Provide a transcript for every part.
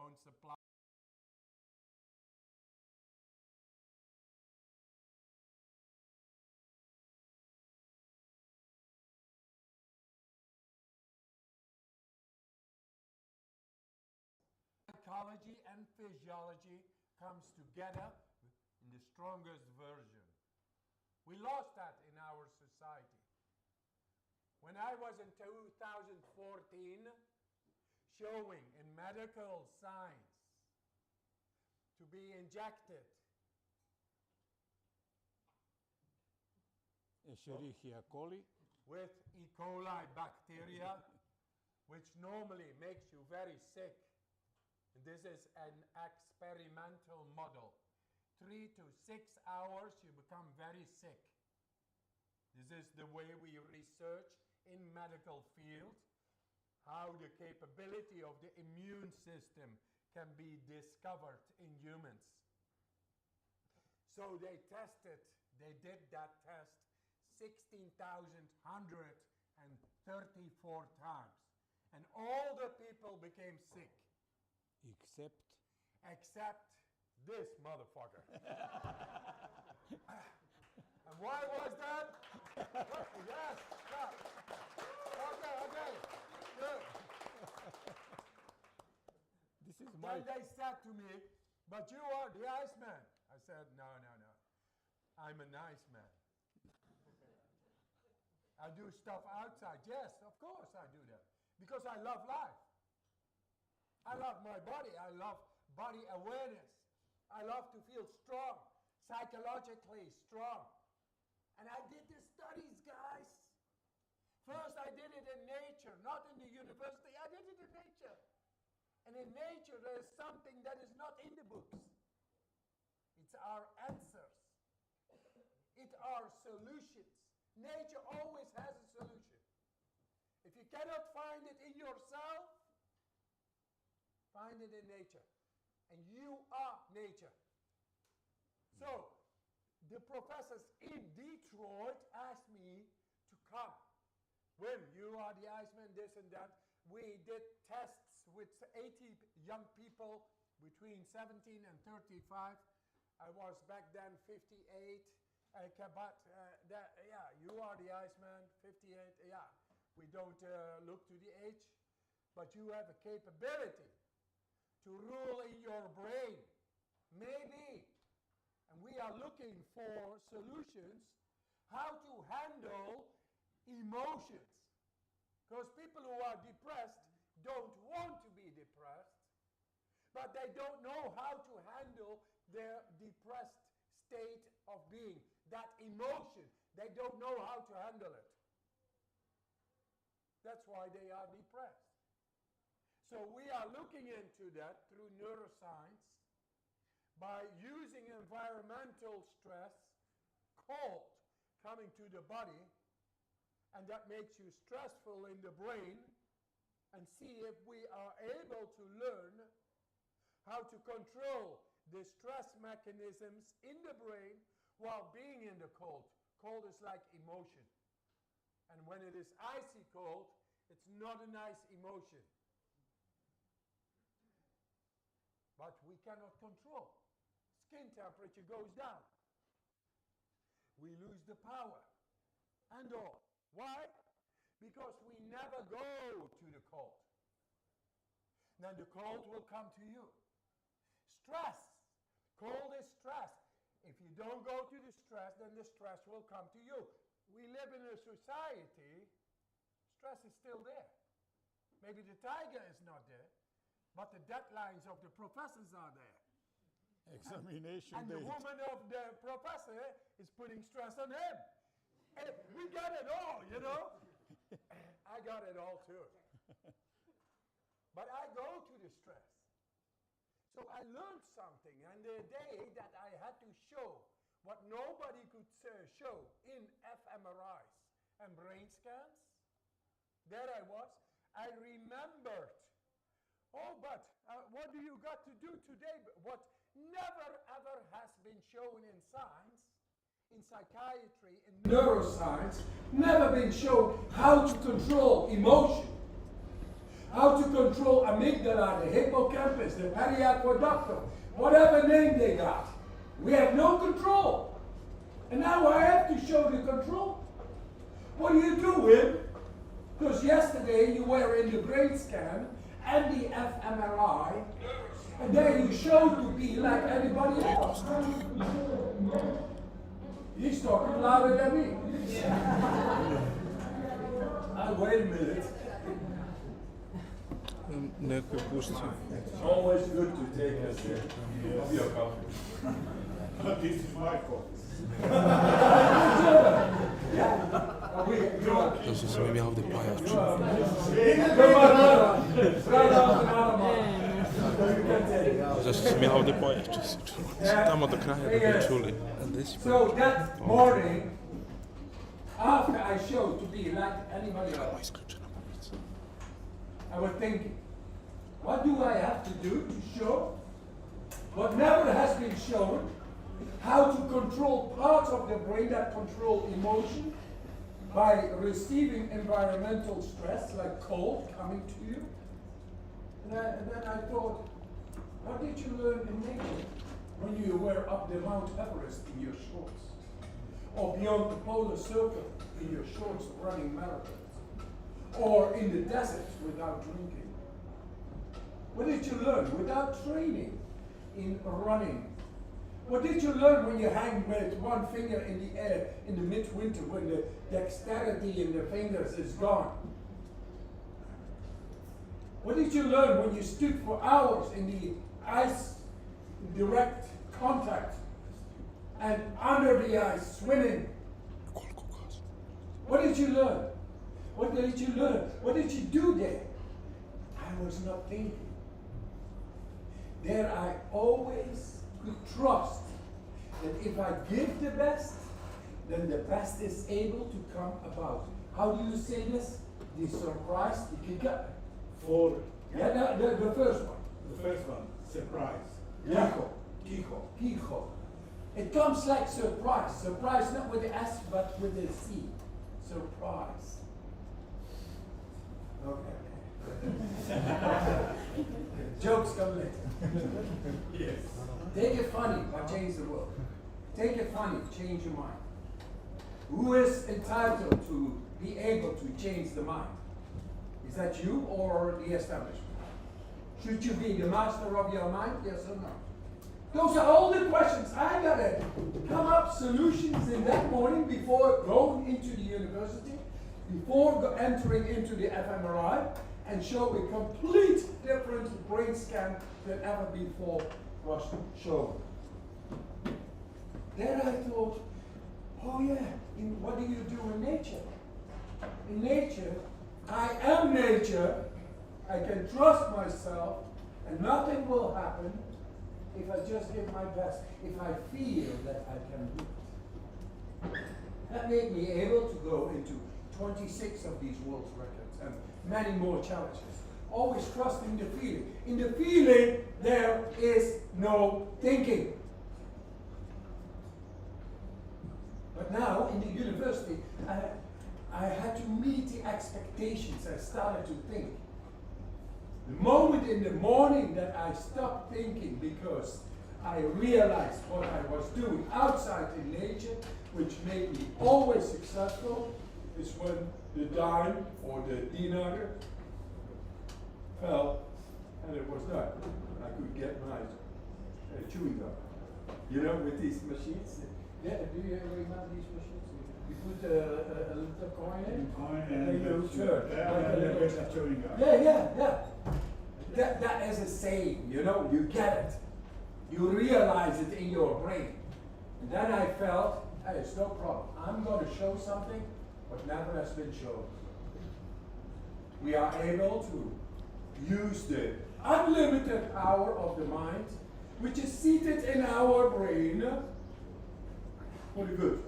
don't supply psychology and physiology comes together in the strongest version. We lost that in our society. When I was in 2014 showing in medical science to be injected Escherichia coli, with E. coli bacteria, which normally makes you very sick. And this is an experimental model. 3 to 6 hours, you become very sick. This is the way we research in medical field, how the capability of the immune system can be discovered in humans. So they did that test 16,134 times. And all the people became sick. Except this motherfucker. And why was that? Yes, stop. Okay. Good. This is my... Then they said to me, but you are the Iceman. I said, no. I'm a nice man. I do stuff outside. Yes, of course I do that. Because I love life. I love my body. I love body awareness. I love to feel strong, psychologically strong. And I did the studies, guys. First I did it in nature, not in the university. I did it in nature. And in nature there is something that is not in the books. It's our answers. It's our solutions. Nature always has a solution. If you cannot find it in yourself, find it in nature. And you are nature. So, the professors in Detroit asked me to come. Wim, you are the Iceman, this and that. We did tests with 80 young people between 17 and 35. I was back then 58. You are the Iceman, 58. Yeah, we don't look to the age, but you have a capability to rule in your brain. Maybe. And we are looking for solutions how to handle emotions. Because people who are depressed don't want to be depressed, but they don't know how to handle their depressed state of being. That emotion, they don't know how to handle it. That's why they are depressed. So we are looking into that through neuroscience by using environmental stress, cold, coming to the body, and that makes you stressful in the brain, and see if we are able to learn how to control the stress mechanisms in the brain while being in the cold. Cold is like emotion. And when it is icy cold, it's not a nice emotion. But we cannot control. Skin temperature goes down. We lose the power and all. Why? Because we never go to the cold. Then the cold will come to you. Stress. Cold is stress. If you don't go to the stress, then the stress will come to you. We live in a society, stress is still there. Maybe the tiger is not there, but the deadlines of the professors are there. Examination and the woman of the professor is putting stress on him. And we got it all, you know. I got it all too. But I go to the stress. So I learned something, and the day that I had to show what nobody could show in fMRIs and brain scans, there I was. I remembered, but what do you got to do today? What never ever has been shown in science, in psychiatry, in neuroscience, never been shown how to control emotion. how to control amygdala, the hippocampus, the periaqueductum, whatever name they got. We have no control. And now I have to show the control. What do you do, Wim? Because yesterday you were in the brain scan and the fMRI, and there you showed to be like anybody else. He's talking louder than me. Wait a minute. It's always good to take a sip of your coffee. This is my coffee. To su se mi ovdje pajači. Zašto sam ja ovdje pajači? Tamo do kraja da bi čuli. So that morning, after I showed to be like anybody else, I was thinking, what do I have to do to show what never has been shown? How to control parts of the brain that control emotion by receiving environmental stress like cold coming to you. And then I thought, what did you learn in nature when you were up the Mount Everest in your shorts? Or beyond the polar circle in your shorts running marathons? Or in the desert without drinking? What did you learn without training in running? What did you learn when you hang with one finger in the air in the midwinter when the dexterity in the fingers is gone? What did you learn when you stood for hours in the ice direct contact and under the ice swimming? What did you learn? What did you learn? What did you do there? I was not thinking. There I always could trust that if I give the best, then the best is able to come about. How do you say this? The surprise, the kicker. For Yeah, the first one. the first one, surprise. Kicho. Kicho. It comes like surprise. Surprise not with the S but with the C. Surprise. Okay. Jokes come later. Yes. Take it funny, but change the world. Take it funny, change your mind. Who is entitled to be able to change the mind? Is that you or the establishment? Should you be the master of your mind, yes or no? Those are all the questions. I gotta come up solutions in that morning before going into the university, before entering into the fMRI, and show a complete different brain scan than ever before was shown. Then I thought, oh yeah, what do you do in nature? In nature, I am nature, I can trust myself, and nothing will happen if I just give my best, if I feel that I can do it. That made me able to go into 26 of these world records and many more challenges. Always trusting the feeling. In the feeling, there is no thinking. But now, in the university, I had to meet the expectations. I started to think. The moment in the morning that I stopped thinking because I realized what I was doing outside in nature, which made me always successful, is when the dime or the dinar fell and it was done. I could get my chewing gum. You know, with these machines. Yeah, do you remember these machines? You put a little coin in, and then you turn. Yeah. That is a saying, you know, you get it. You realize it in your brain. And then I felt, hey, it's no problem. I'm going to show something what never has been shown. We are able to use the unlimited power of the mind, which is seated in our brain, for the good.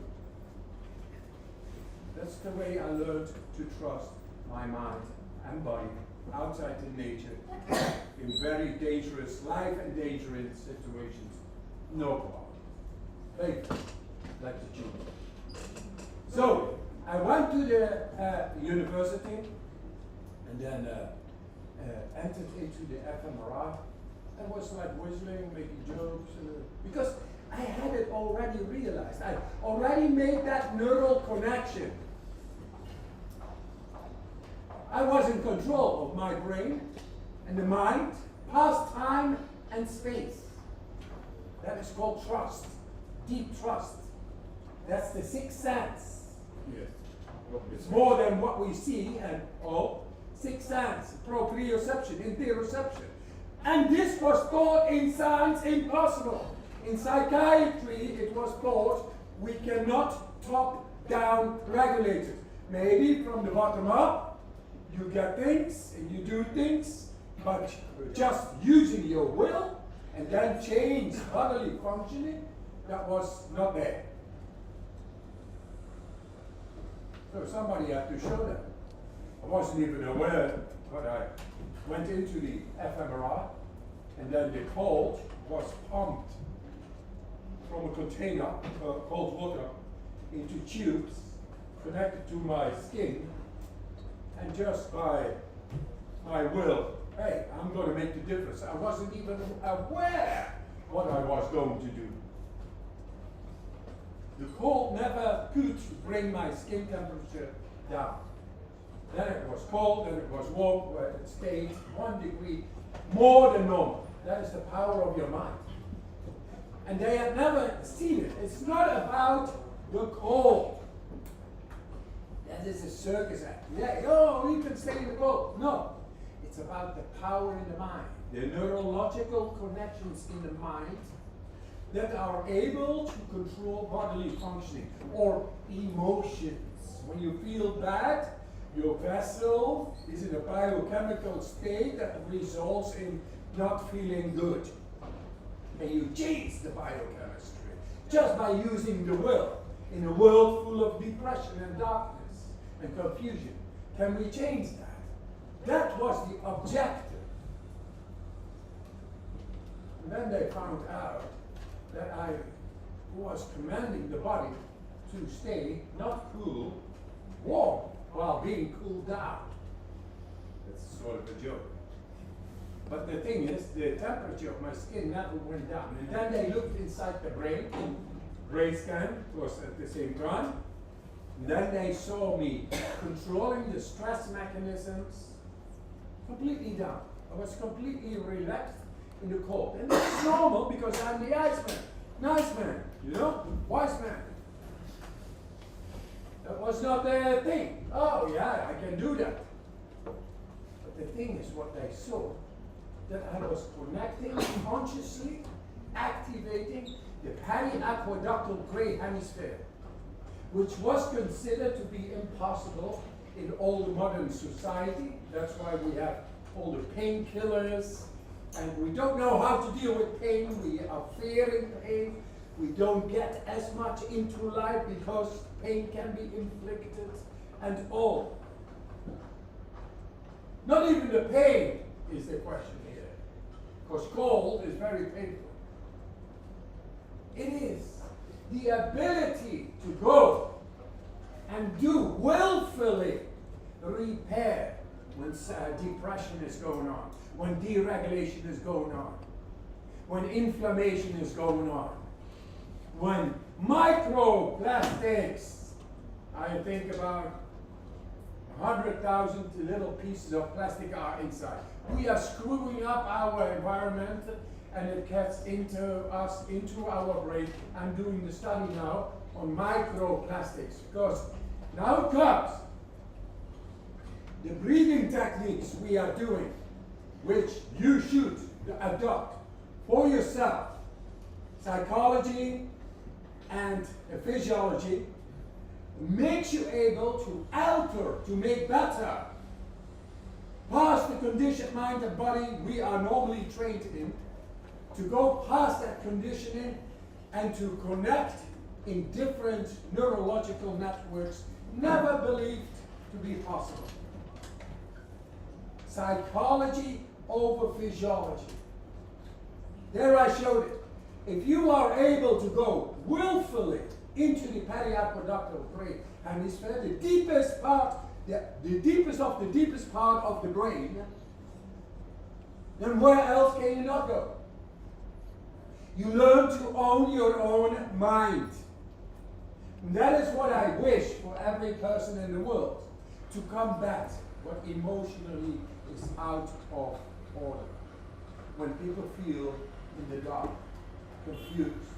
That's the way I learned to trust my mind and body outside in nature in very dangerous, life-endangering situations. No problem. Faith, like the children. So, I went to the university, and then entered into the fMRI and was like whistling, making jokes, because I had it already realized. I already made that neural connection. I was in control of my brain and the mind, past time and space. That is called trust, deep trust. That's the sixth sense. Yes. It's more than what we see and all. Sixth sense, proprioception, interoception. And this was thought in science impossible. In psychiatry, it was thought we cannot top-down regulate it. Maybe from the bottom up, you get things and you do things, but just using your will and then change bodily functioning, that was not there. So somebody had to show that. I wasn't even aware, but I went into the fMRI, and then the cold was pumped from a container, cold water, into tubes connected to my skin, and just by my will, hey, I'm going to make the difference. I wasn't even aware what I was going to do. The cold never could bring my skin temperature down. Then it was cold, then it was warm, where it stayed 1 degree more than normal. That is the power of your mind. And they had never seen it. It's not about the cold. That is a circus act. Yeah, oh, you can stay in the cold. No. It's about the power in the mind. The neurological connections in the mind that are able to control bodily functioning or emotions. When you feel bad, your vessel is in a biochemical state that results in not feeling good. And you change the biochemistry just by using the will in a world full of depression and darkness and confusion. Can we change that? That was the objective. And then they found out that I was commanding the body to stay not cool, warm, while being cooled down. That's sort of a joke. But the thing is, the temperature of my skin never went down. And then they looked inside the brain scan was at the same time. And then they saw me controlling the stress mechanisms completely down. I was completely relaxed in the cold. And that's normal because I'm the Iceman. Nice man, you know? Wise man. That was not the thing. Oh yeah, I can do that. But the thing is what they saw, that I was connecting consciously, activating the periaqueductal gray hemisphere, which was considered to be impossible in all the modern society. That's why we have all the painkillers, and we don't know how to deal with pain. We are fearing pain. We don't get as much into life because pain can be inflicted and all. Not even the pain is the question here, because cold is very painful. It is the ability to go and do willfully repair when depression is going on, when deregulation is going on, when inflammation is going on, when microplastics, I think about 100,000 little pieces of plastic are inside. We are screwing up our environment and it gets into us, into our brain. I'm doing the study now on microplastics because now it comes. The breathing techniques we are doing, which you should adopt for yourself, psychology and physiology, makes you able to alter, to make better, past the conditioned mind and body we are normally trained in, to go past that conditioning and to connect in different neurological networks never believed to be possible. Psychology over physiology. There I showed it. If you are able to go willfully into the periaqueductal brain hemisphere, the deepest part, the deepest of the deepest part of the brain, then where else can you not go? You learn to own your own mind. And that is what I wish for every person in the world, to combat what emotionally is out of order. When people feel in the dark, confused,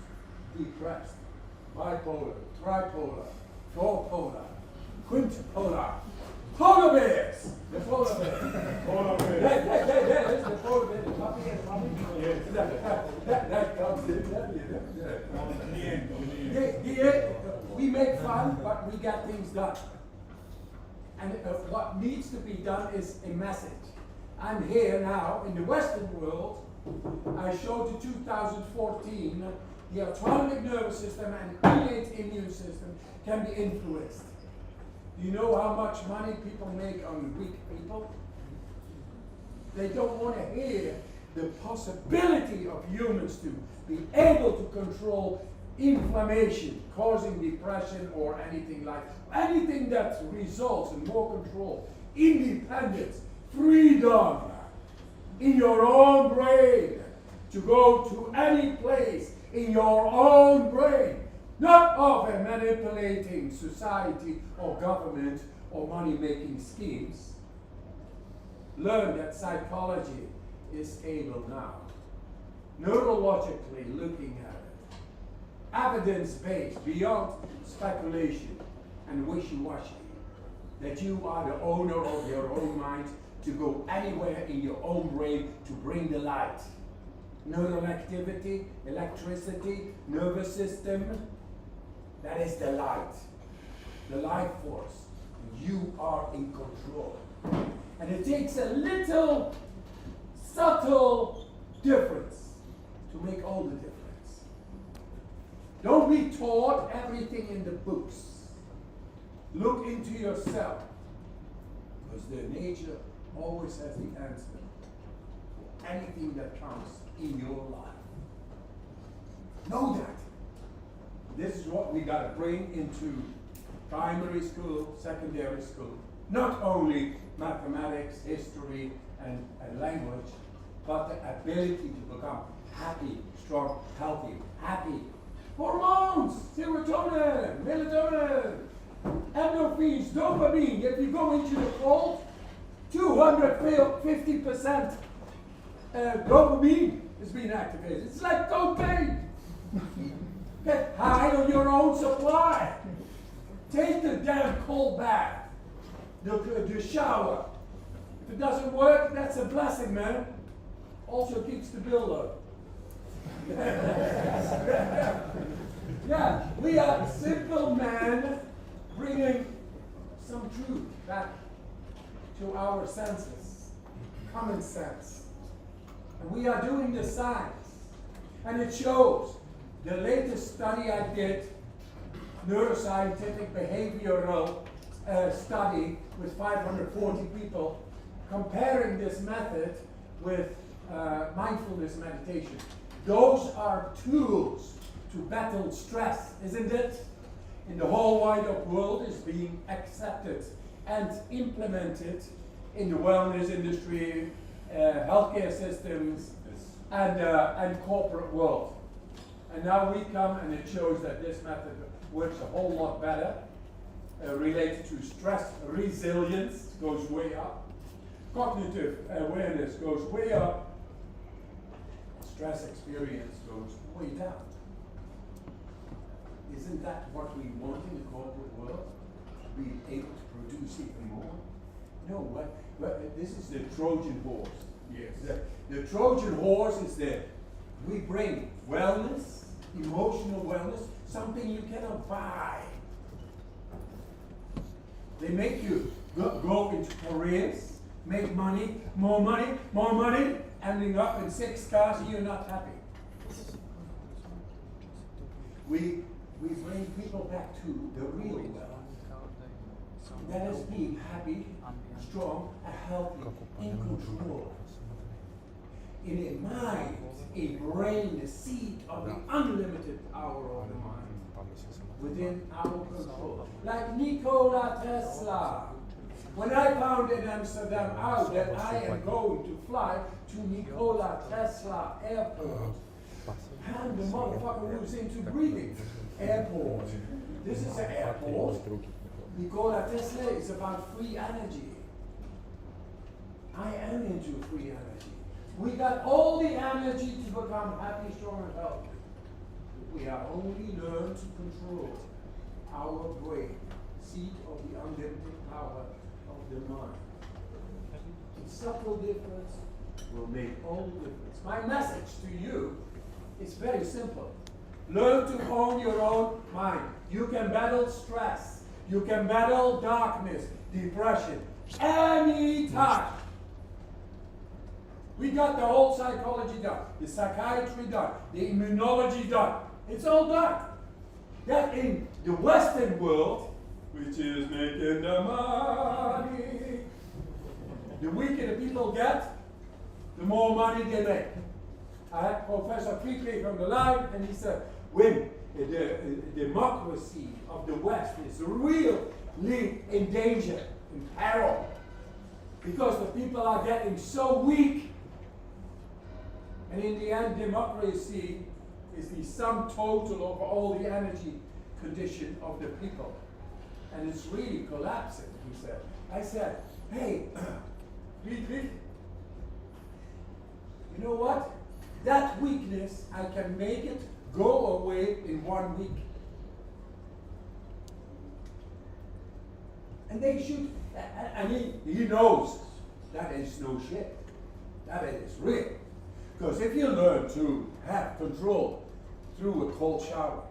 depressed, bipolar, tripolar, fourpolar, quintupolar, polar bears! The polar bears. Polar bears. There's the polar bear, the puppy and the puppy. Yes. That comes in. On the end. We make fun, but we get things done. And what needs to be done is a message. I'm here now in the Western world. I showed you 2014, the autonomic nervous system and innate immune system can be influenced. Do you know how much money people make on weak people? They don't want to hear the possibility of humans to be able to control inflammation, causing depression or anything that results in more control, independence, freedom in your own brain, to go to any place in your own brain, not of a manipulating society or government or money-making schemes. Learn that psychology is able now, neurologically looking at it, evidence-based, beyond speculation and wishy-washy, that you are the owner of your own mind to go anywhere in your own brain to bring the light. Neural activity, electricity, nervous system, that is the life force. You are in control. And it takes a little subtle difference to make all the difference. Don't be taught everything in the books. Look into yourself, because the nature always has the answer for anything that comes in your life. Know that. This is what we got to bring into primary school, secondary school. Not only mathematics, history, and language, but the ability to become happy, strong, healthy, happy. Hormones, serotonin, melatonin, endorphins, dopamine. If you go into the cold, 250% dopamine is being activated. It's like cocaine. Get high on your own supply. Take the damn cold bath, the shower. If it doesn't work, that's a blessing, man. Also keeps the bill low. Yeah, we are simple men bringing some truth back to our senses, common sense. And we are doing the science. And it shows. The latest study I did, neuroscientific behavioral study with 540 people, comparing this method with mindfulness meditation. Those are tools to battle stress, isn't it? In the whole wide world is being accepted and implemented in the wellness industry, healthcare systems, and corporate world. And now we come and it shows that this method works a whole lot better, related to stress resilience goes way up, cognitive awareness goes way up, stress experience goes way down. Isn't that what we want in the corporate world? To be able to produce even more? No, this is the Trojan horse. Yes. The Trojan horse is we bring wellness, emotional wellness, something you cannot buy. They make you go into careers, make money, ending up in 6 cars, you're not happy. We bring people back to the real wealth. That is being happy, strong, and healthy, in control. In a mind, a brain, the seed of the unlimited power of the mind within our control. Like Nikola Tesla. When I found in Amsterdam out that I am going to fly to Nikola Tesla Airport, I'm the motherfucker who's into breathing. Airport. This is an airport. Nikola Tesla is about free energy. I am into free energy. We got all the energy to become happy, strong, and healthy. We are only learn to control our brain, seat of the unlimited power of the mind. A subtle difference will make all the difference. My message to you is very simple. Learn to own your own mind. You can battle stress. You can battle darkness, depression, anytime. We got the whole psychology done, the psychiatry done, the immunology done. It's all done. That in the Western world, which is making the money, the weaker the people get, the more money they make. I had Professor Kriegler from the line, and he said, Wim, the democracy of the West is really in danger, in peril, because the people are getting so weak. And in the end, democracy is the sum total of all the energy condition of the people. And it's really collapsing, he said. I said, hey, Friedrich, you know what? That weakness, I can make it go away in 1 week. And they should, I mean, he knows that is no shit. That is real. Because if you learn to have control through a cold shower,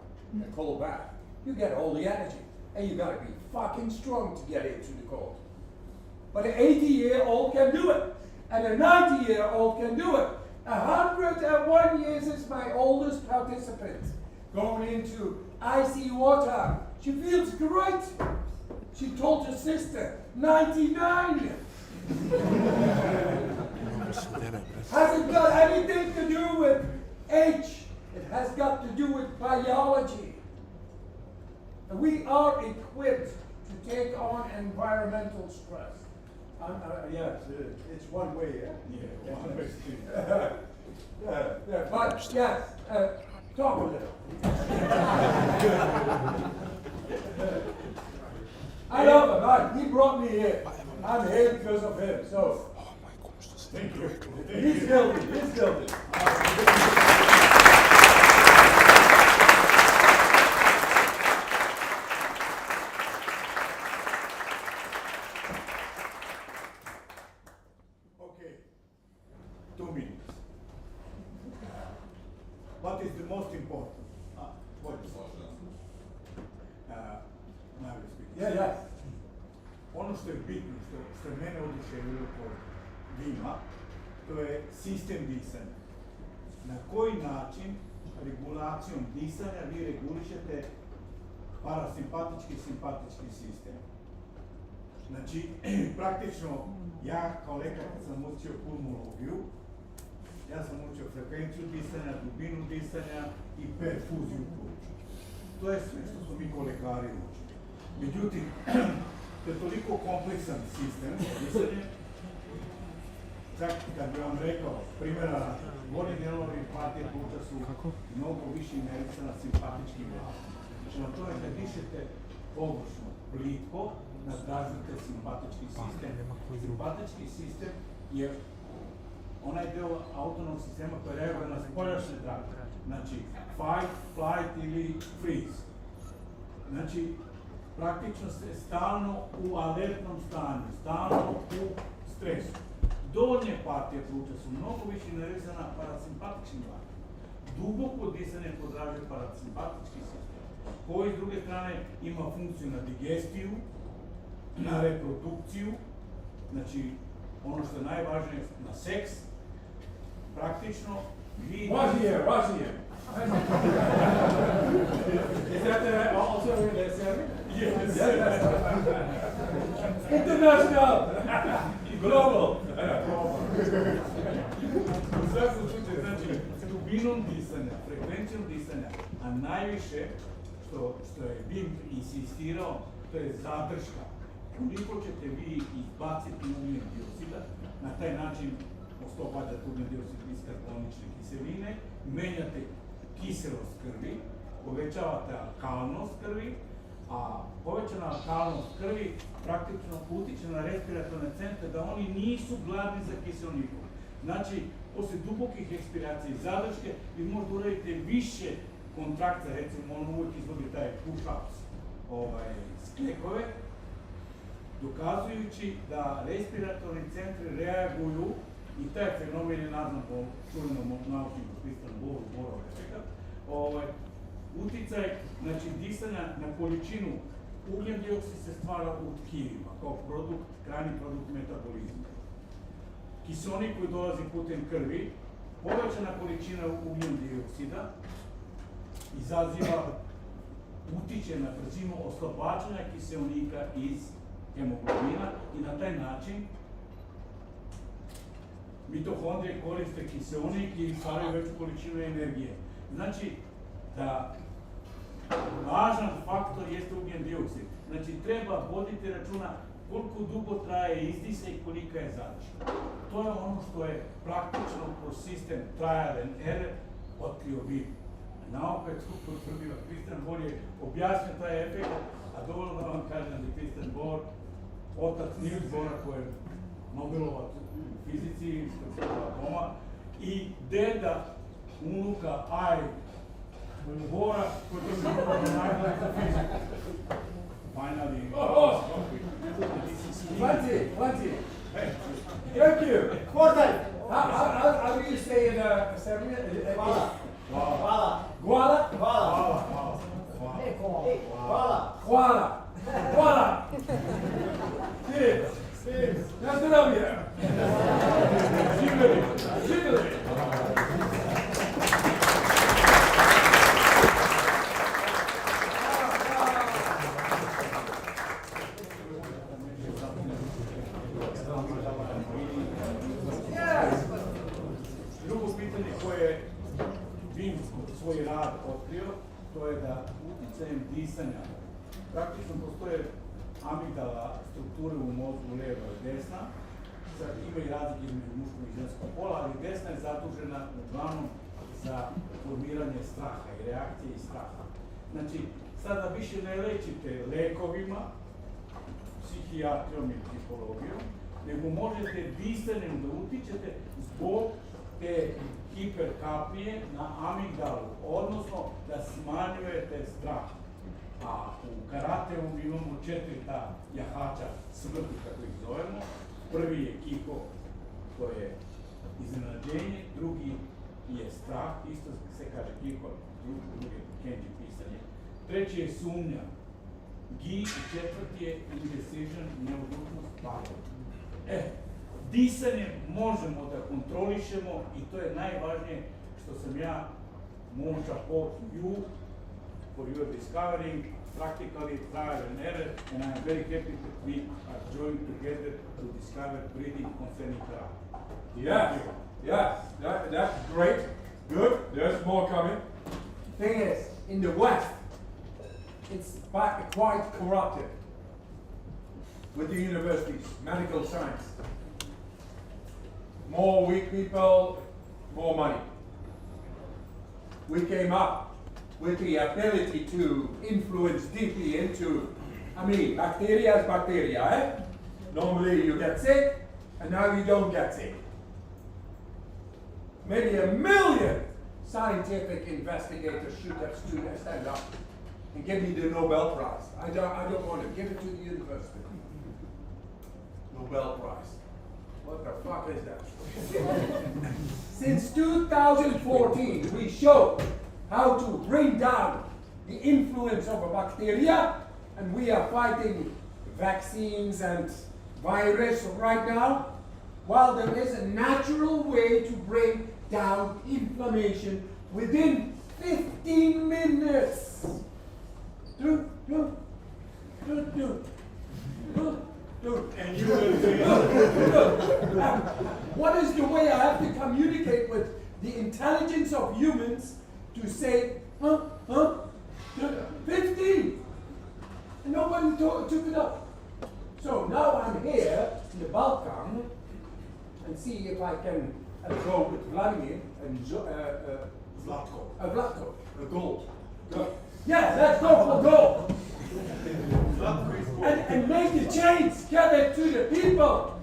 a cold bath, you get all the energy. And you gotta be fucking strong to get into the cold. But an 80-year-old can do it. And a 90-year-old can do it. 101 years is my oldest participant going into icy water. She feels great. She told her sister, 99. Hasn't got anything to do with age. It has got to do with biology. And we are equipped to take on environmental stress. Yes, it's one way, yeah? One way. But yes, talk a little. I love him. He brought me here. I'm here because of him. So, Thank you. he's guilty. He's guilty. Okay. 2 minutes. What is the most important? What is now we speak. Yeah. Ono što je bitno, što je mene oduševilo kod Wima, to je sistem disanja. Na koji način regulacijom disanja vi regulišete parasimpatički i simpatički sistem. Znači, praktično, ja kao lekar kad sam učio pulmologiju, ja sam učio frekvenciju disanja, dubinu disanja i perfuziju pluća. To je sve što smo mi kao lekari učili. Međutim, to je toliko kompleksan sistem disanja, čak kad bi vam rekao, primjera, gornji delovi partije pluća su mnogo više inericana simpatičkim glasom. Znači, na tome kad dišete površno, plitko, nadražite simpatički sistem. Simpatički sistem je onaj deo autonomnog sistema koji reaguje na spoljašnje trake. Znači, fight, flight ili freeze. Znači, praktično ste stalno u alertnom stanju, stalno u stresu. Donje partije pluća su mnogo više inervizana parasimpatičnim glasom. Duboko disanje podražuje parasimpatički sistem, koji s druge strane ima funkciju na digestiju, na reprodukciju, znači ono što je najvažnije na seks, praktično vi... Važnije. Is that also in the seven? Yes. International! Global! U svakom slučaju, znači, dubinom disanja, frekvencijom disanja, a najviše što je Wim insistirao, to je zadrška. koliko ćete vi izbaciti ugljen dioksida, na taj način oslobađate ugljen dioksid iz karbonične kiseline, menjate kiselost krvi, povećavate alkalnost krvi, a povećana alkalnost krvi praktično utiče na respiratorne centre da oni nisu gladni za kiselnikom. Znači, posle dubokih ekspiracija i zadrške, vi možda uradite više kontrakcija, recimo on uvijek izvodi taj push-ups sklekove, dokazujući da respiratorni centri reaguju i taj fenomen je nazvan po čuvenom naučniku Kristijanu Borov efekat, uticaj, znači disanja na količinu ugljen dioksid se stvara u tkivima, kao produkt, krajnji produkt metabolizma. Kiseonik koji dolazi putem krvi, povećana količina ugljen dioksida izaziva, utiče na brzinu oslobađanja kiseonika iz hemoglobina i na taj način mitohondrije koriste kiseonik i stvaraju veću količinu energije. Znači, da važan faktor jeste ugljen dioksid. Znači, treba voditi računa koliko dugo traje izdisaj i kolika je zadrška. To je ono što je praktično kroz sistem trial and error otkrio Wim. Nauka je tu potvrdila. Kristjan Bor je objasnio taj efekt, a dovoljno da vam kažem da je Kristjan Bor otac Niels Bora koji je Nobelovac u fizici, doma, i deda unuka Bora koji je to najbolji za fiziku. Finally. Plenty. Thank you. Poznat. How do you say in Serbia? Hvala. Hvala. Na zdravlje. Živjeli. Drugo pitanje koje Wim svoj rad otkrio, to je da uticajem disanja, praktično postoje amigdala strukture u mozgu lijeva i desna, sad ima i razlike između muškog i ženskog pola, ali desna je zadužena uglavnom za formiranje straha i reakcije i straha. Znači, sada više ne lečite lekovima, psihijatrijom i psihologijom, nego možete disanjem da utičete zbog te hiperkapnije na amigdalu, odnosno da smanjujete strah. A u karateu imamo 4 ta jahača smrti, kako ih zovemo. Prvi je kiko, to je iznenađenje, drugi je strah, isto se kaže kiko, drugi je kenji pisanje. Treći je sumnja, gi i četvrti je indecision, neodlučnost, pako. Disanje možemo da kontrolišemo i to je najvažnije što sam ja most support you for your discovering, practically trial and error, and I am very happy that we are joined together to discover breathing concerning Yes, that's great. Good, there's more coming. Thing is, in the West, it's quite corrupted with the universities, medical science. More weak people, more money. We came up with the ability to influence deeply into, bacteria is bacteria, eh? Normally you get sick, and now you don't get sick. Maybe 1 million scientific investigators should have stood and stand up and give me the Nobel Prize. I don't want to give it to the university. Nobel Prize. What the fuck is that? Since 2014, we showed how to bring down the influence of a bacteria, and we are fighting vaccines and virus right now, while there is a natural way to bring down inflammation within 15 minutes. Dude. And you will do What is the way I have to communicate with the intelligence of humans to say, 15? And nobody took it up. So Balkan and see if I can go with Vladimir and Zlatko. Vlatko, gold. Yeah, let's go for gold. And make the change, get it to the people.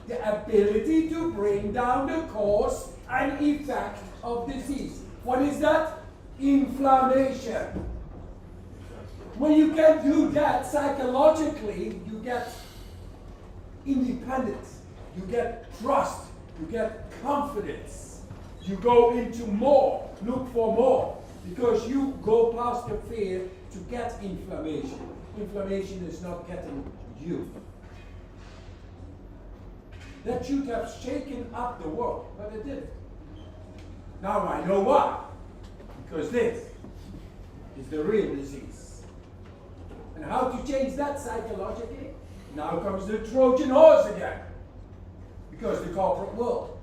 The ability to bring down the cause and effect of disease. What is that? Inflammation. When you can do that psychologically, you get independence, you get trust, you get confidence. You go into more, look for more, because you go past the fear to get inflammation. Inflammation is not getting you. That should have shaken up the world, but it didn't. Now I know why. Because this is the real disease. And how to change that psychologically? Now comes the Trojan horse again. Because the corporate world,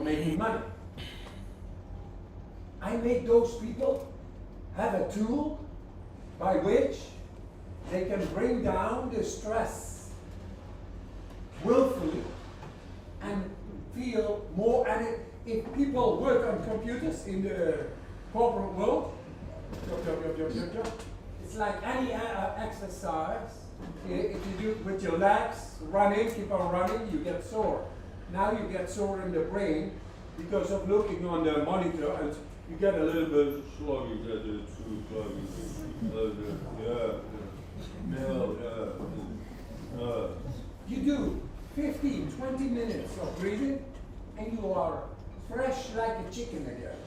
making money. I make those people have a tool by which they can bring down the stress willfully and feel more. And if people work on computers in the corporate world, it's like any exercise. If you do it with your legs, running, keep on running, you get sore. Now you get sore in the brain because of looking on the monitor, and you get a little bit sluggish, You do 15, 20 minutes of breathing, and you are fresh like a chicken again.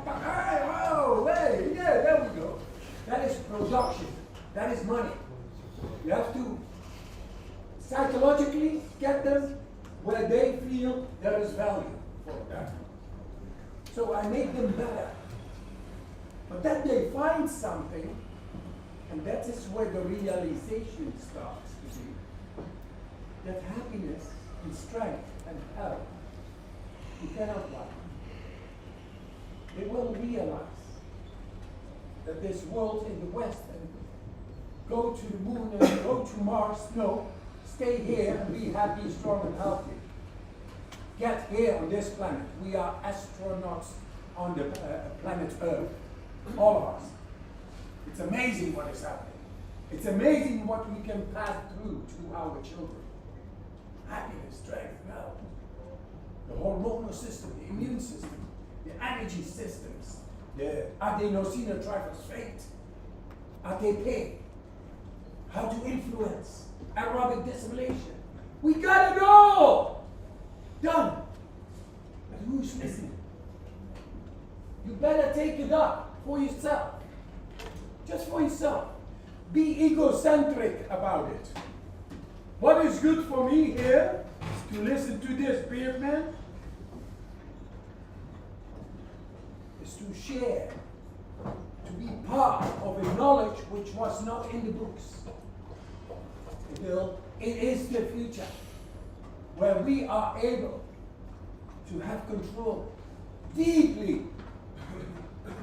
Hey, whoa, hey, yeah, there we go. That is production. That is money. You have to psychologically get them where they feel there is value for that. So I make them better. But then they find something, and that is where the realization starts, you see. That happiness and strength and health, you cannot buy. They will realize that this world in the West and go to the moon and go to Mars, no, stay here and be happy, strong and healthy. Get here on this planet. We are astronauts on the planet Earth, all of us. It's amazing what is happening. It's amazing what we can pass through to our children. Happiness, strength, health. The hormonal system, the immune system, the energy systems, the adenosine triphosphate, ATP, how to influence, aerobic dissimulation. We gotta go! Done. But who's listening? You better take it up for yourself. Just for yourself. Be egocentric about it. What is good for me here is to listen to this beard man, is to share, to be part of a knowledge which was not in the books. It is the future, where we are able to have control deeply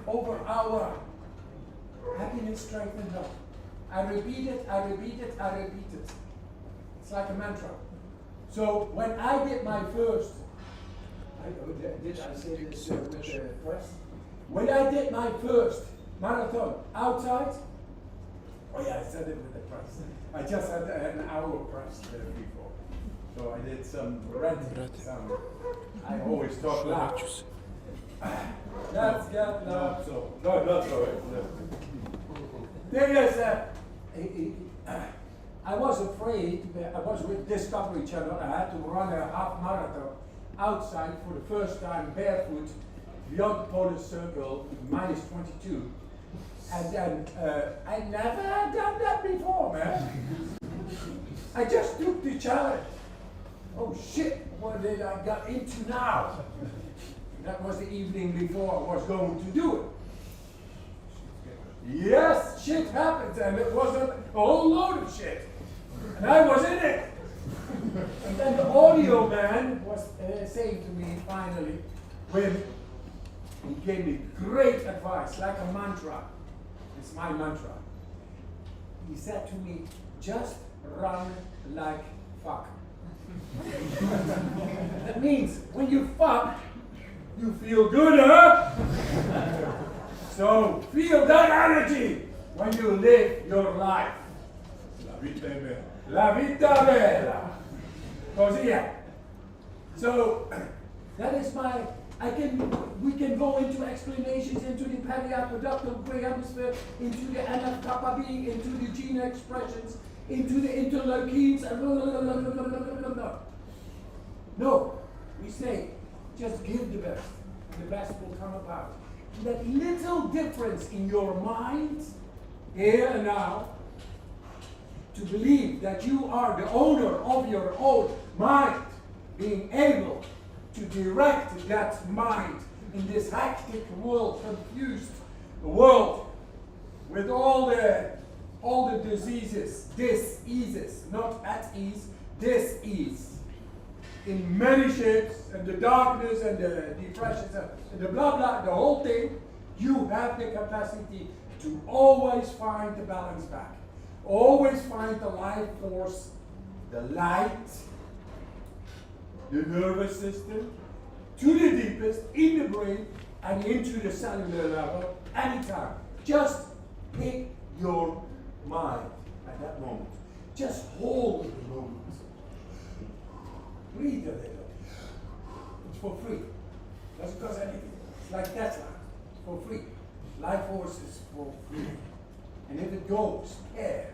over our happiness, strength, and health. I repeat it, I repeat it, I repeat it. It's like a mantra. So when I did my first, did I say this with the press? When I did my first marathon outside, oh yeah, I said it with the press. I just had an hour press before. So I did some ranting. I always talk loud. Let's get loud. So, no, not so. Thing is, I was afraid, I was with Discovery Channel, I had to run a half marathon outside for the first time barefoot beyond the polar circle, minus 22. And then, I never had done that before, man. I just took the challenge. Oh shit, what did I get into now? That was the evening before I was going to do it. Yes, shit happens, and it was a whole load of shit. And I was in it. And then the audio man was saying to me finally, Wim, he gave me great advice, like a mantra. It's my mantra. He said to me, just run like fuck. That means when you fuck, you feel good, huh? So feel that energy when you live your life. La vita è bella. La vita bella. Così è. So that is my. We can go into explanations into the periaqueductal gray hemisphere, into the NF-kappa B, into the gene expressions, into the interleukins, No, we say, just give the best, and the best will come about. That little difference in your mind, here and now, to believe that you are the owner of your own mind, being able to direct that mind in this hectic world, confused world, with all the diseases, diseases, not at ease, dis-ease, in many shapes, and the darkness and the depressions and the blah blah, the whole thing. You have the capacity to always find the balance back, always find the life force, the light, the nervous system, to the deepest, in the brain, and into the cellular level, anytime. Just pick your mind at that moment. Just hold the moment. Breathe a little. It's for free. Doesn't cost anything. It's like Tesla. It's for free. Life force is for free. And if it goes paired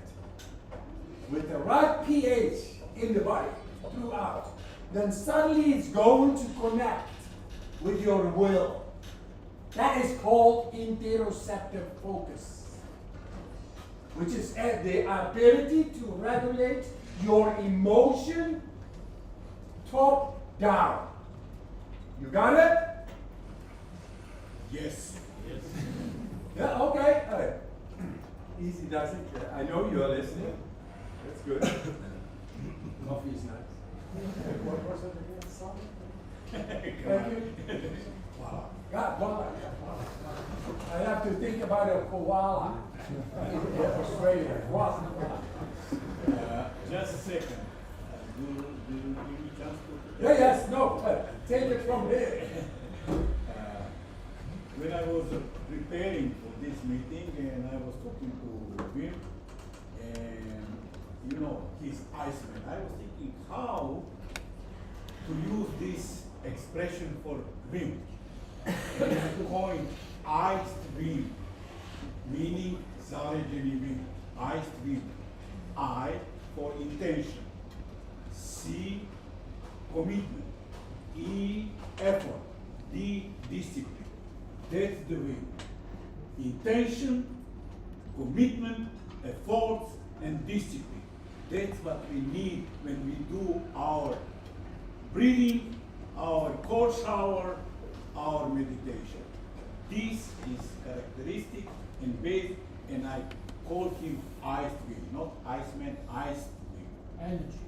with the right pH in the body throughout, then suddenly it's going to connect with your will. That is called interoceptive focus, which is the ability to regulate your emotion top down. You got it? Yes. Yeah, okay. Easy does it. I know you are listening. That's good. Coffee is nice. What was it again? Song? Thank you. Wow. God, koala. I have to think about a koala in Australia. Koala. Just a second. Do you give me a chance to? Yes, no, take it from here. When I was preparing for this meeting and I was talking to Wim, and you know, he's Iceman, I was thinking how to use this expression for Wim. And I coined iced Wim, meaning zarejeni Wim, iced Wim. I for intention, C commitment, E effort, D discipline. That's the way. Intention, commitment, efforts, and discipline. That's what we need when we do our breathing, our cold shower, our meditation. This is characteristic and base, and I call him iced Wim, not Iceman, iced Wim. Energy.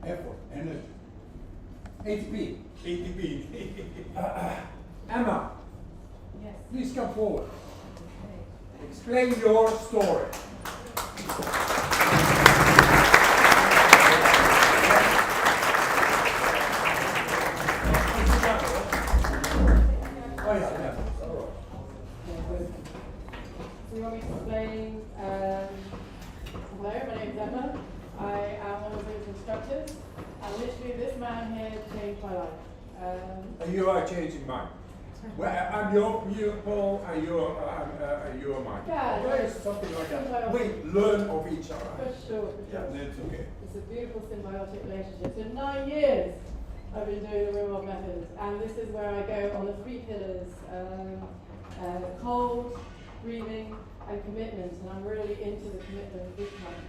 Effort, energy. ATP. ATP. Emma, Yes. please come forward. Okay. Explain your story. Oh yeah. So you want me to explain? Hello, my name is Emma. I am one of those instructors, and literally this man here changed my life. And you are changing mine. Well, I'm your pupil and you're mine. Yeah, There yes. is something like that. Symbiotic. We learn of each other. For sure, for Yeah, sure. That's okay. It's a beautiful symbiotic relationship. So 9 years I've been doing the Wim Hof method, and this is where I go on the 3 pillars, cold, breathing, and commitment, and I'm really into the commitment big time.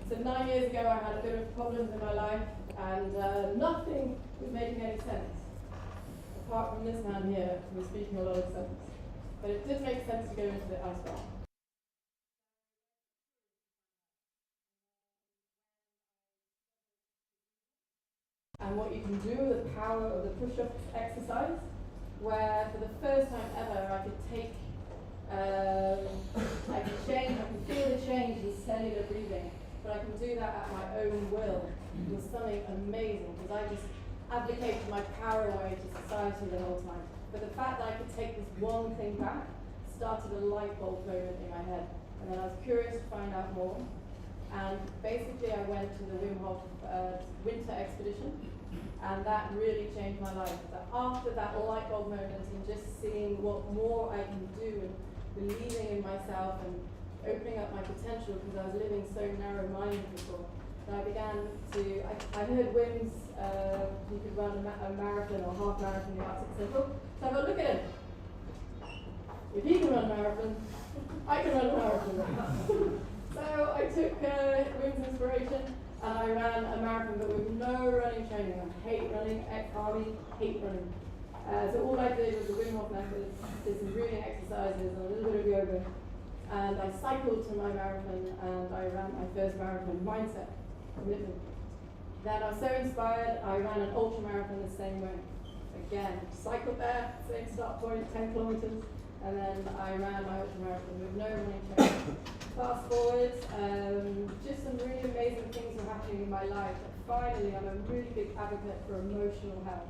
So 9 years ago I had a bit of problems in my life, and nothing was making any sense, apart from this man here who was speaking a lot of sense. But it did make sense to go into the ice bath. And what you can do with the power of the push-up exercise, where for the first time ever I could take, I could change, I could feel the change in cellular breathing. but I can do that at my own will. It was something amazing, because I just abdicated my power away to society the whole time. But the fact that I could take this one thing back started a light bulb moment in my head. And then I was curious to find out more. And basically I went to the Wim Hof winter expedition, and that really changed my life. But after that light bulb moment and just seeing what more I can do and believing in myself and opening up my potential, because I was living so narrow-minded before, that I began to, I heard Wim's, he could run a marathon or half marathon in the Arctic Circle. So I thought, look at him. If he can run a marathon, I can run a marathon. So I took Wim's inspiration and I ran a marathon, but with no running training. I hate running, ex-army, hate running. So all I did was the Wim Hof method, did some breathing exercises and a little bit of yoga. And I cycled to my marathon and I ran my first marathon. Mindset, commitment. Then I was so inspired, I ran an ultra marathon the same way. Again, cycled there, same start point, 10 kilometers. And then I ran my ultra marathon with no running training. Fast forward, just some really amazing things were happening in my life. But finally, I'm a really big advocate for emotional health.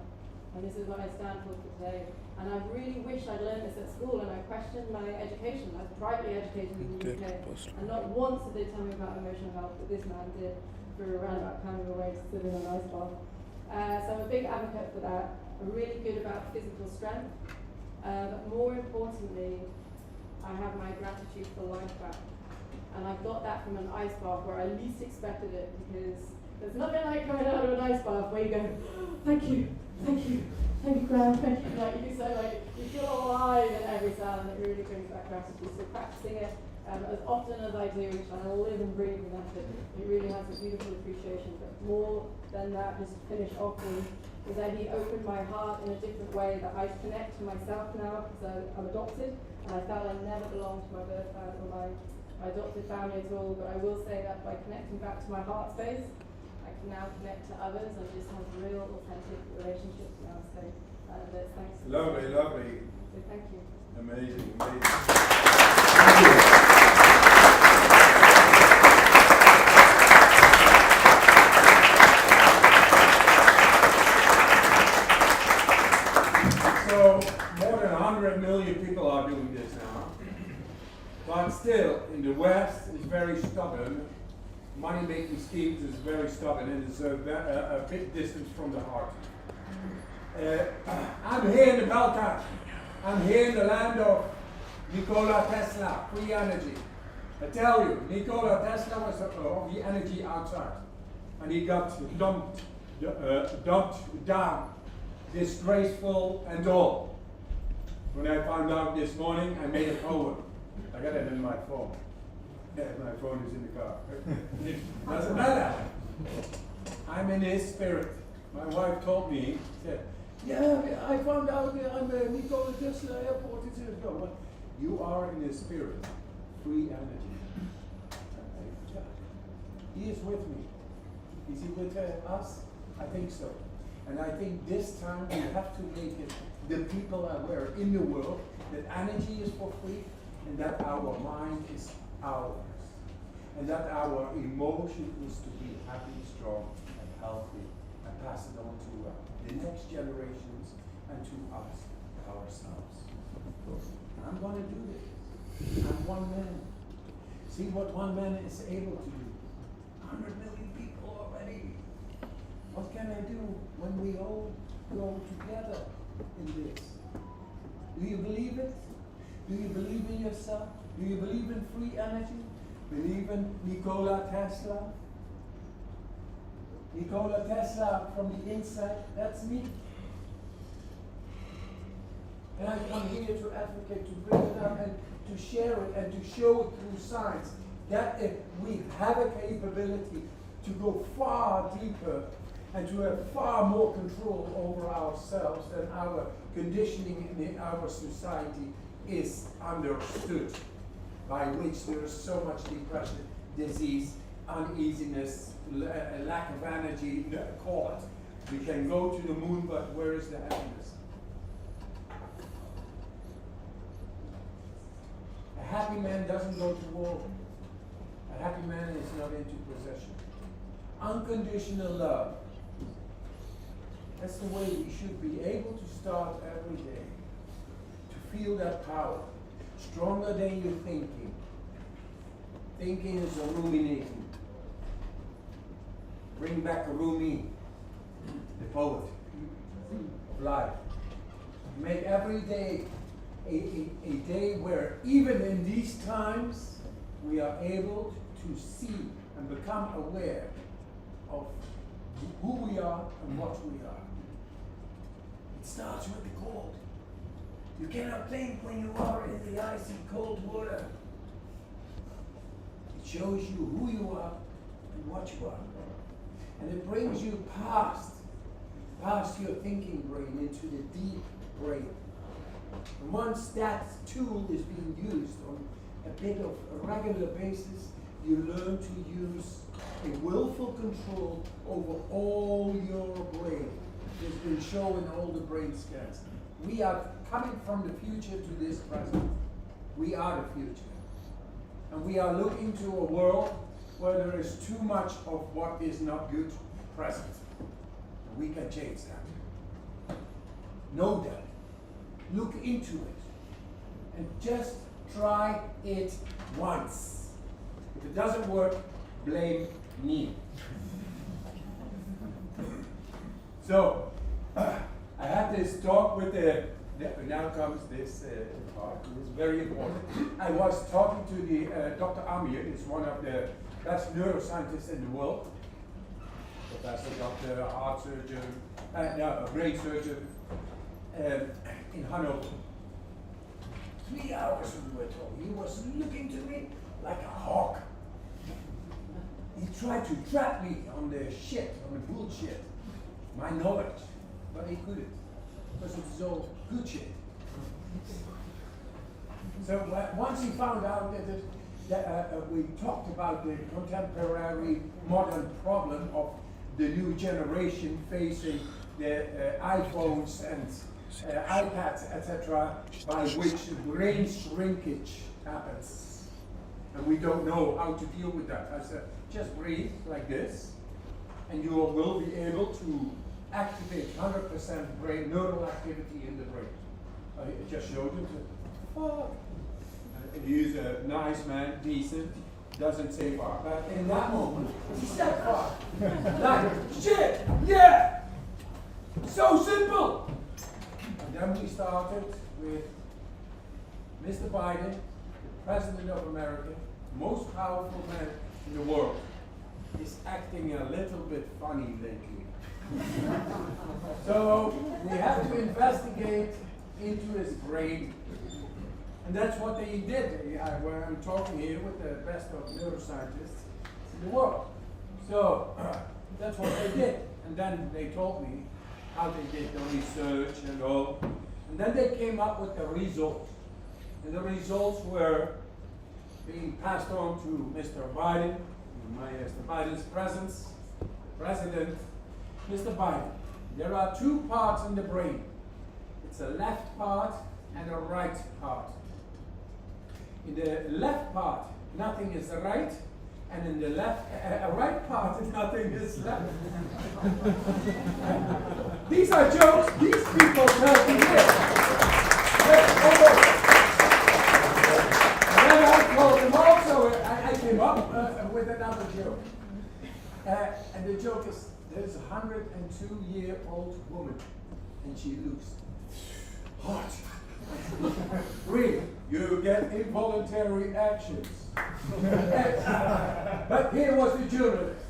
And this is what I stand for today. And I really wish I'd learned this at school, and I questioned my education. I was privately educated in the UK. And not once did they tell me about emotional health, but this man did for a roundabout kind of a way to sit in an ice bath. So I'm a big advocate for that. I'm really good about physical strength. But more importantly, I have my gratitude for life back. And I got that from an ice bath where I least expected it, because there's nothing like coming out of an ice bath where you go, thank you, thank you, thank you, Graham, thank you. Like you say, like you feel alive in every sound, and it really brings back gratitude. So practicing it as often as I do, which I live and breathe with that, it really has a beautiful appreciation. But more than that, just to finish off with, is that he opened my heart in a different way, that I connect to myself now, because I'm adopted, and I felt I never belonged to my birth family or my adopted family at all. But I will say that by connecting back to my heart space, I can now connect to others and just have real, authentic relationships now. So thanks. Lovely, lovely. So thank you. Amazing, amazing. So, more than 100 million people are doing this now. But still, in the West, it's very stubborn. Money-making schemes is very stubborn, and it's a bit distant from the heart. I'm here in the Balkans. I'm here in the land of Nikola Tesla, free energy. I tell you, Nikola Tesla was of the energy outside. And he got dumped down, disgraceful and all. When I found out this morning, I made a poem. I got it in my phone. Yeah, my phone is in the car. Doesn't matter. I'm in his spirit. My wife told me, said, yeah, I found out that I'm a Nikola Tesla airport. Well, you are in his spirit. Free energy. He is with me. Is he with us? I think so. And I think this time we have to make it the people aware in the world that energy is for free, and that our mind is ours, and that our emotion is to be happy, strong, and healthy, and pass it on to the next generations and to us ourselves. I'm going to do this. I'm one man. See what one man is able to do. 100 million people already. What can I do when we all go together in this? Do you believe it? Do you believe in yourself? Do you believe in free energy? Believe in Nikola Tesla? Nikola Tesla from the inside, that's me. And I come here to advocate, to bring it up and to share it and to show it through science that we have a capability to go far deeper and to have far more control over ourselves than our conditioning in our society is understood, by which there is so much depression, disease, uneasiness, lack of energy, call it. We can go to the moon, but where is the happiness? A happy man doesn't go to war. A A happy man is not into possession. Unconditional love. That's the way we should be able to start every day. To feel that power. Stronger than your thinking. Thinking is a ruminating. Bring back Rumi, the poet of life. Make every day a day where even in these times we are able to see and become aware of who we are and what we are. It starts with the cold. You cannot think when you are in the icy cold water. It shows you who you are and what you are. And it brings you past your thinking brain into the deep brain. And once that tool is being used on a bit of a regular basis, you learn to use a willful control over all your brain. It's been shown in all the brain scans. We are coming from the future to this present. We are the future. And we are looking to a world where there is too much of what is not good present. And we can change that. Know that. Look into it. And just try it once. If it doesn't work, blame me. So, I had this talk with now comes this part, it's very important. I was talking to the Dr. Amir, he's one of the best neuroscientists in the world. Professor, doctor, heart surgeon, brain surgeon in Hanover. 3 hours we were talking. He was looking to me like a hawk. He tried to trap me on the shit, on the bullshit, my knowledge, but he couldn't, because it was all good shit. So once he found out that we talked about the contemporary modern problem of the new generation facing the iPhones and iPads, etc., by which brain shrinkage happens. And we don't know how to deal with that. I said, just breathe like this, and you will be able to activate 100% brain neural activity in the brain. I just showed him to, he's a nice man, decent, doesn't say far, but in that moment, he said far. Like, shit, yeah! So simple! And then we started with Mr. Biden, the President of America, most powerful man in the world, is acting a little bit funny lately. So we have to investigate into his brain. And that's what they did. I'm talking here with the best of neuroscientists in the world. So that's what they did. And then they told me how they did the research and all. And then they came up with the results. And the results were being passed on to Mr. Biden, Mr. Biden's presence, the President. Mr. Biden, there are two parts in the brain. It's a left part and a right part. In the left part, nothing is right, and in the right part, nothing is left. These are jokes. These people tell me this. And then I told them also, I came up with another joke. And the joke is, there's a 102-year-old woman, and she looks hot. Really, you get involuntary actions. But here was the journalist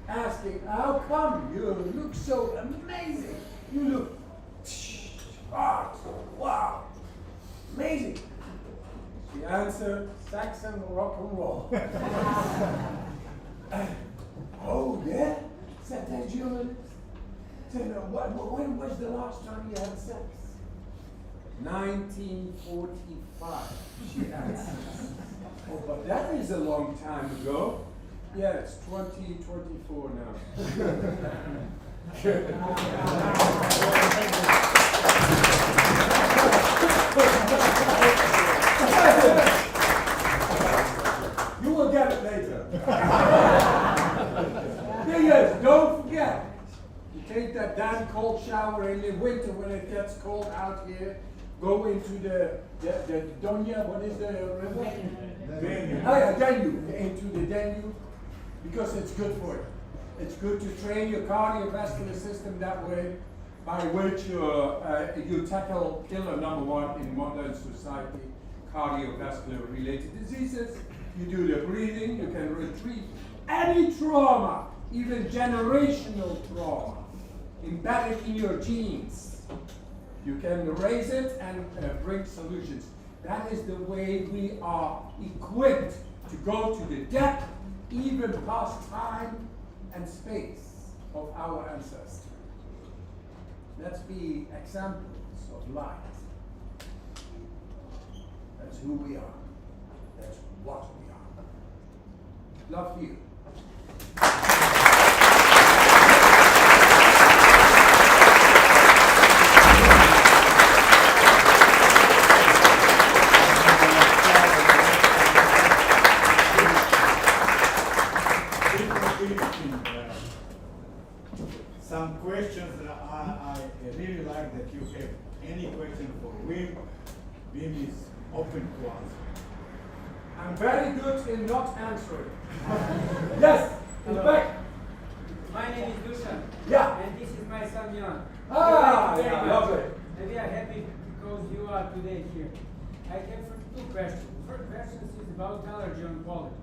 asking, how come you look so amazing? You look hot. Wow, amazing. She answered, Saxon rock and roll. Oh yeah? Said that journalist. Said, when was the last time you had sex? 1945, she answered. Oh, but that is a long time ago. Yeah, it's 2024 now. You will get it later. shower in the winter when it gets cold out here. Go into the Donya, what is the river? Danube, into the Danube, because it's good for you. It's good to train your cardiovascular system that way, by which you tackle killer number one in modern society, cardiovascular related diseases. You do the breathing, you can retrieve any trauma, even generational trauma, embedded in your genes. You can raise it and bring solutions. That is the way we are equipped to go to the depth, even past time and space of our ancestors. Let's be examples of light. That's who we are. That's what we are. Love you. Some questions that I really like that you have. Any question for Wim? Wim is open to answer. I'm very good in not answering. Yes, in the back. My name is Dusan. Yeah. And this is my son Jan. Ah, Thank you very yeah, much. lovely. And we are happy because you are today here. I have two questions. The first question is about allergy on pollen.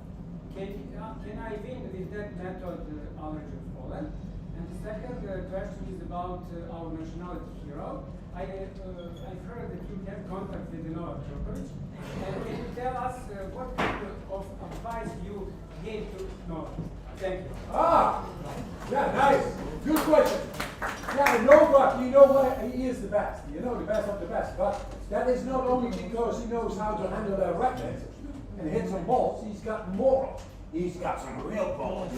Can I win with that method allergy on pollen? And the second question is about our nationality hero. I've heard that you have contact with the Novak Djokovic. And can you tell us what kind of advice you gave to Novak? Thank you. Ah, yeah, nice. Good question. Yeah, Novak, you know what? He is the best. You know, the best of the best. But that is not only because he knows how to handle a racket and hit some balls. He's got morals. He's got some real balls.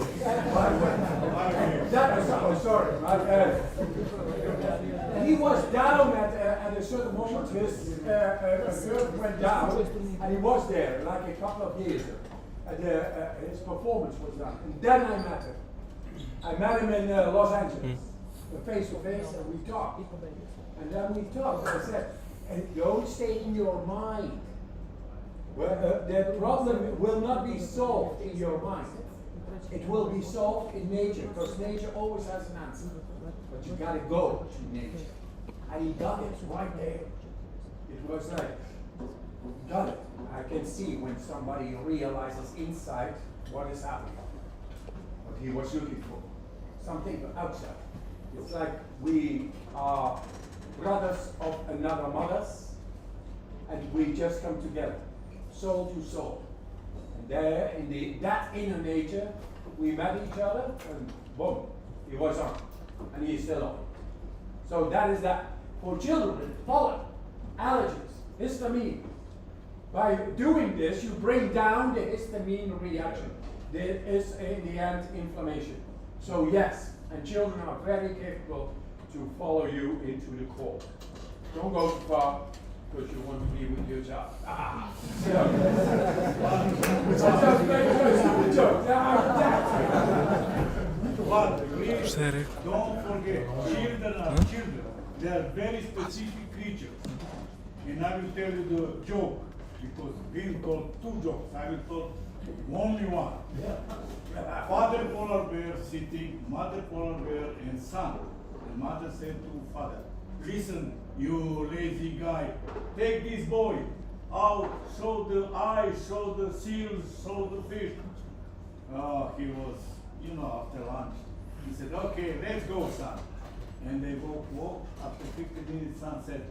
That was, oh, sorry. He was down at a certain moment. His girl went down, and he was there like a couple of years. His performance was done, and then I met him. I met him in Los Angeles, face to face, and we talked. And then we talked. I said, "And don't stay in your mind. The problem will not be solved in your mind. It will be solved in nature, because nature always has an answer. But you gotta go to nature." And he got it right there. It was like, got it. I can see when somebody realizes inside what is happening, what he was looking for. Something outside. It's like we are brothers of another mothers, and we just come together, soul to soul. And there, in that inner nature, we met each other, and boom, he was on, and he is still on. So that is that. For children, pollen, allergies, histamine. By doing this, you bring down the histamine reaction. There is, in the end, inflammation. So yes, and children are very capable to follow you into the core. Don't go too far, because you want to be with your child. Ah! Don't forget, children are children. They are very specific creatures. And I will tell you the joke, because Wim told two jokes. I will tell only one. Father polar bear sitting, mother polar bear and son. The mother said to father, "Listen, you lazy guy, take this boy out, show the eyes, show the seals, show the fish." He was, after lunch. He said, "Okay, let's go, son." And they walk. After 50 minutes, son said,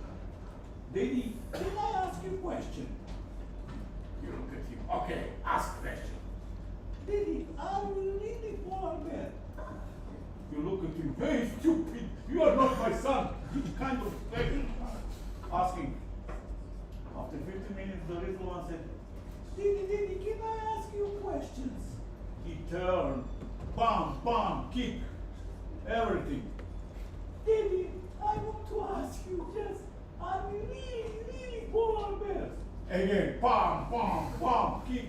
"Daddy, can I ask you a question?" You look at him. "Okay, ask a question." "Daddy, are you really polar bear?" You look at him. "Very stupid. You are not my son." This kind of question. Asking. After 50 minutes, the little one said, Daddy, can I ask you questions?" He turned. Bam, bam, kick. Everything. "Daddy, I want to ask you just, are we really polar bears?" Again, bam, bam, bam, kick.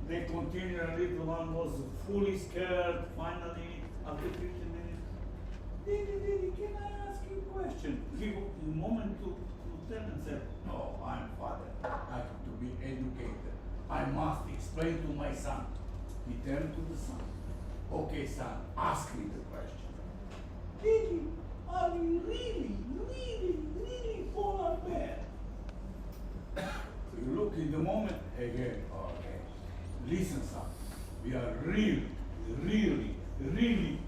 They continued, and little one was fully scared. Finally, after 15 minutes, Daddy, can I ask you a question? He in a moment to tell and said, no, I'm father. I have to be educated. I must explain to my son. He turned to the son. Okay, son, ask me the question. Daddy, are we really polar bear? You look in the moment again. Okay. Listen, son. We are really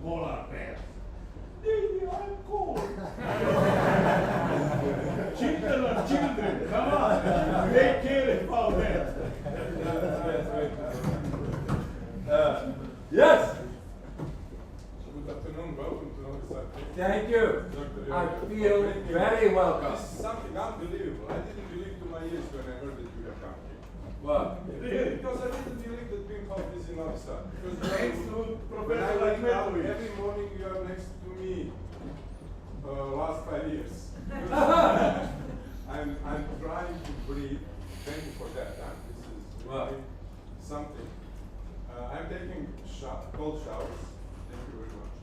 polar bears. Daddy, I'm cold. Children are children. Come on. Take care about that. Yes. Good afternoon, welcome to Novi Sad. Thank you. I feel very welcome. This is something unbelievable. I didn't believe to my ears when I heard that you have come here. Well, Because I didn't believe that Wim Hof is in Novi Sad. Because Thanks to when I Professor wake up, Ahmetović. every morning you are next to me. Last 5 years. I'm trying to breathe. Thank you for that. This is really something. I'm taking cold showers. Thank you very much.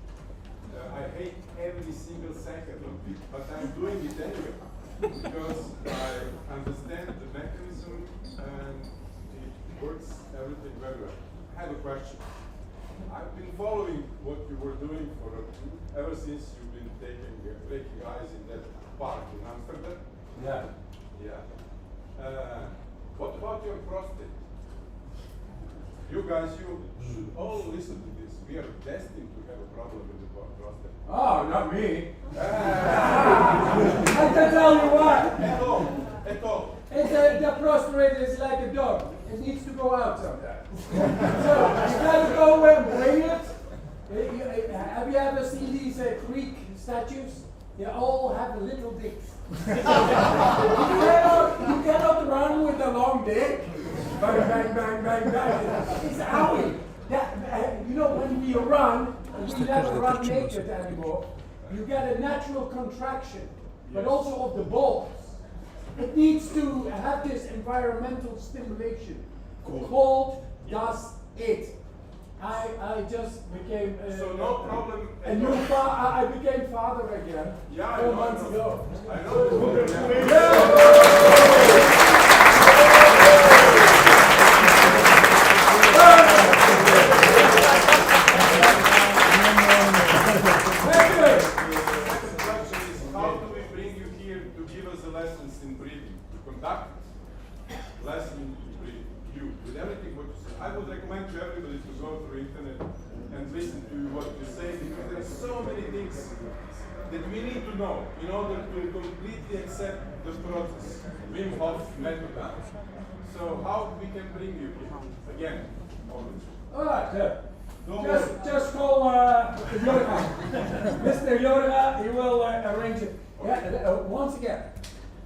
I hate every single second of it, but I'm doing it anyway because I understand the mechanism and it works everything very well. I have a question. I've been following what you were doing ever since you've been breaking ice in that park in Amsterdam. yeah. Yeah. What about your prostate? You guys, you should all listen to this. We are destined to have a problem with the prostate. Oh, not me. I can tell you what. At all. The prostate is like a dog. It needs to go out sometimes. So you gotta go and bring it. Have you ever seen these Greek statues? They all have little dicks. you cannot run with a long dick. Bang, bang, bang, bang, bang. It's owie. You know, when we run, we never run naked anymore. You get a natural contraction, but also of the balls. It needs to have this environmental stimulation. Cold does it. I just became So no problem. a new I became father again 4 months ago. I know. How do we bring you here to give us lessons in breathing, to conduct lessons in breathing? You, with everything what you say. I would recommend to everybody to go through internet and listen to what you say because there are so many things that we need to know in order to completely accept the process. Wim Hof method. So how we can bring you here again? All right, just call Yoda. Mr. Yoda, he will arrange it. Yeah, once again,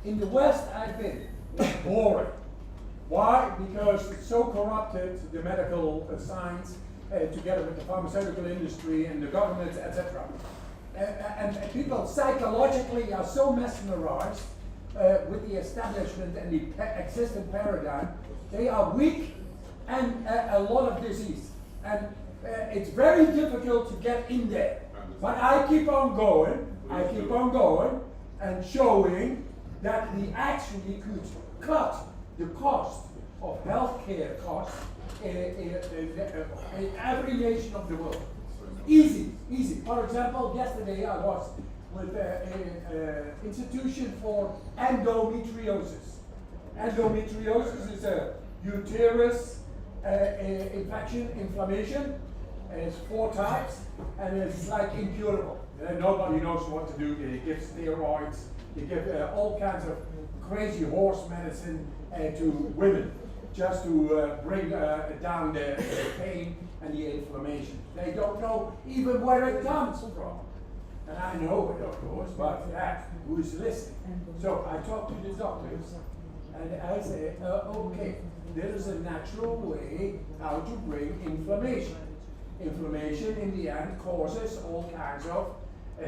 in the West I've been boring. Why? Because it's so corrupted, the medical science, together with the pharmaceutical industry and the government, etc. And people psychologically are so mesmerized with the establishment and the existing paradigm. They are weak and a lot of disease. And it's very difficult to get in there. But I keep on going and showing that we actually could cut the cost of healthcare costs in every nation of the world. Easy. For example, yesterday I was with an institution for endometriosis. Endometriosis is a uterus infection, inflammation, and it's 4 types, and it's like incurable. Nobody knows what to do. They give steroids, they give all kinds of crazy horse medicine to women just to bring down the pain and the inflammation. They don't know even where it comes from. And I know it, of course, but who is listening? So I talked to the doctors, and I said, okay, there is a natural way how to bring inflammation. Inflammation in the end causes all kinds of,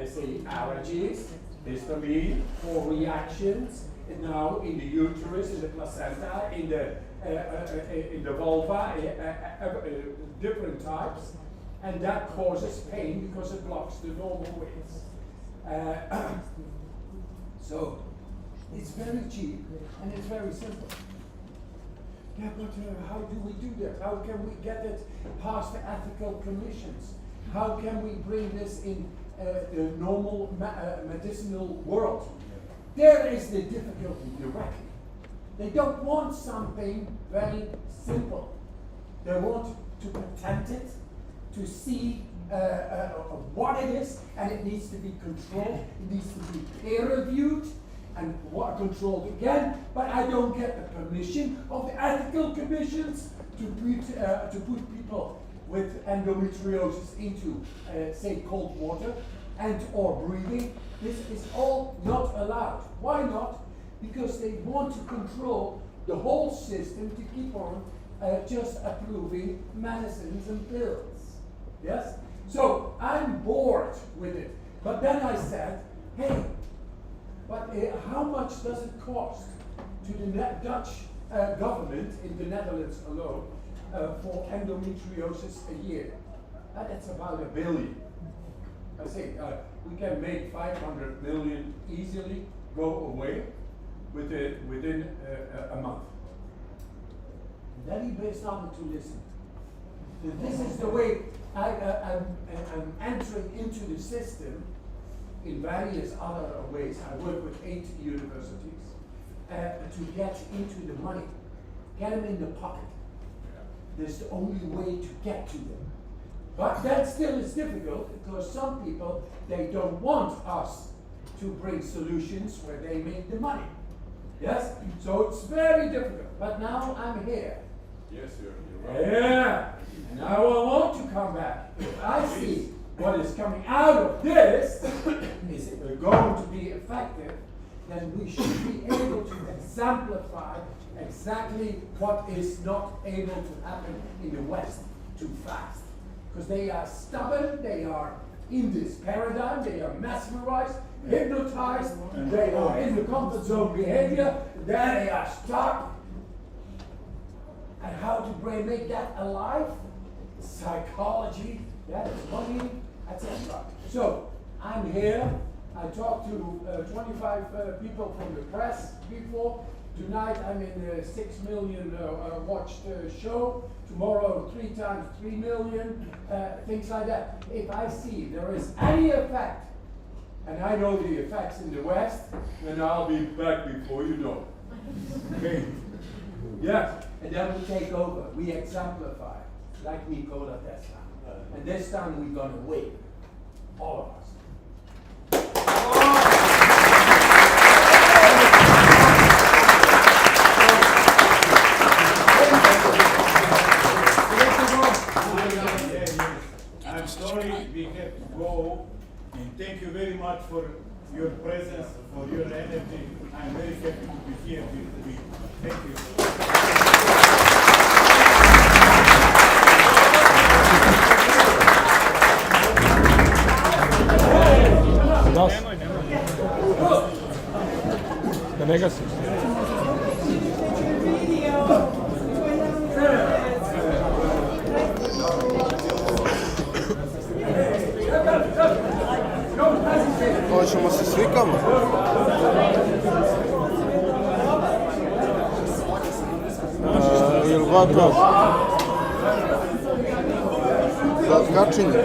say, allergies, histamine, or reactions. And now in the uterus, in the placenta, in the vulva, different types. and that causes pain because it blocks the normal ways. So it's very cheap and it's very simple. Yeah, but how do we do that? How can we get it past the ethical commissions? How can we bring this in the normal medicinal world? There is the difficulty directly. They don't want something very simple. They want to patent it, to see what it is, and it needs to be controlled, it needs to be peer-reviewed, and controlled again, but I don't get the permission of the ethical commissions to put people with endometriosis into, say, cold water and or breathing. This is all not allowed. Why not? Because they want to control the whole system to keep on just approving medicines and pills. Yes? So I'm bored with it. But then I said, hey, but how much does it cost to the Dutch government in the Netherlands alone for endometriosis a year? That's about $1 billion. I say we can make 500 million easily go away within a month. And then he started to listen. This is the way I'm entering into the system in various other ways. I work with 8 universities to get into the money, get them in the pocket. That's the only way to get to them. But that still is difficult because some people, they don't want us to bring solutions where they make the money. Yes? So it's very difficult. But now I'm here. Yes, you're right. Yeah. And now I want to come back. If I see what is coming out of this is going to be effective, then we should be able to exemplify exactly what is not able to happen in the West too fast. Because they are stubborn, they are in this paradigm, they are mesmerized, hypnotized, they are in the comfort zone behavior, there they are stuck. And how to make that alive? Psychology, that is money, etc. So, I'm here. I talked to 25 people from the press before. Tonight I'm in a 6 million watched show. Tomorrow 3 times 3 million, things like that. If I see there is any effect, and I know the effects in the West, then I'll be back before you know it. Okay? Yes, and then we take over. We exemplify, like Nicola Tesla. And this time we're gonna win, all of us. I'm sorry we have to go, and thank you very much for your presence, for your energy. I'm very happy to be here with you. Thank you. Da ne gasiš. Hoćemo se slikamo? Ili ovako? Za kačenje?